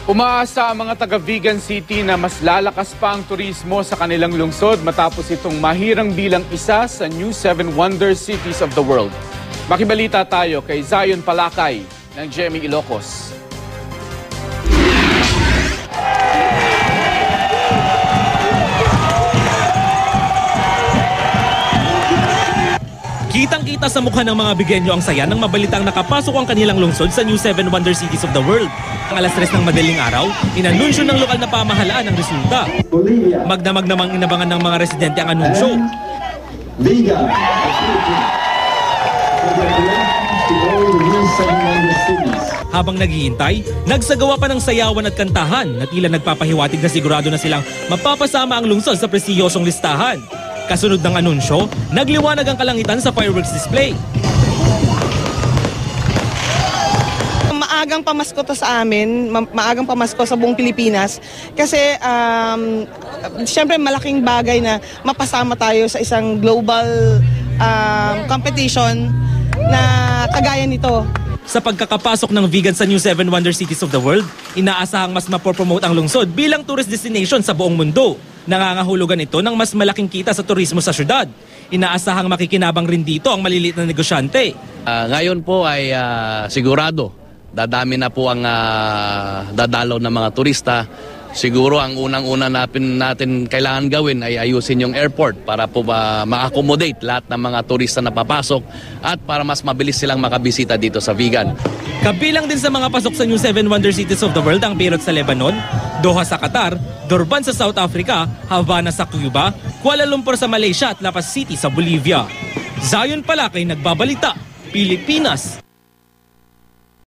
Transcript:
Umaasa ang mga taga-Vigan City na mas lalakas pa ang turismo sa kanilang lungsod matapos itong mahirang bilang isa sa New 7 Wonder Cities of the World. Makibalita tayo kay Zion Palakay ng GMA Ilocos. Kitang-kita sa mukha ng mga Bigenyo ang saya nang mabalitang nakapasok ang kanilang lungsod sa New 7 Wonder Cities of the World. Ang alas 3 ng madaling araw, inanunsyo ng lokal na pamahalaan ang resulta. Magdamag namang inabangan ng mga residente ang anunsyo. Habang naghihintay, nagsagawa pa ng sayawan at kantahan na tila nagpapahiwatig na sigurado na silang mapapasama ang lungsod sa prestiyosong listahan. Kasunod ng anunsyo, nagliwanag ang kalangitan sa fireworks display. Maagang pamasko to sa amin, maagang pamasko sa buong Pilipinas kasi syempre malaking bagay na mapasama tayo sa isang global competition na kagaya nito. Sa pagkakapasok ng vegan sa New 7 Wonder Cities of the World, inaasahang mas mapopromote ang lungsod bilang tourist destination sa buong mundo. Nangangahulugan ito ng mas malaking kita sa turismo sa syudad. Inaasahang makikinabang rin dito ang maliliit na negosyante. Ngayon po ay sigurado, dadami na po ang dadalaw ng mga turista. Siguro ang unang-una natin kailangan gawin ay ayusin yung airport para po ma-accommodate lahat ng mga turista na papasok at para mas mabilis silang makabisita dito sa Vigan. Kabilang din sa mga pasok sa New 7 Wonder Cities of the World ang Beirut sa Lebanon, Doha sa Qatar, Durban sa South Africa, Havana sa Cuba, Kuala Lumpur sa Malaysia at La Paz City sa Bolivia. Zion Palakay nagbabalita, Pilipinas.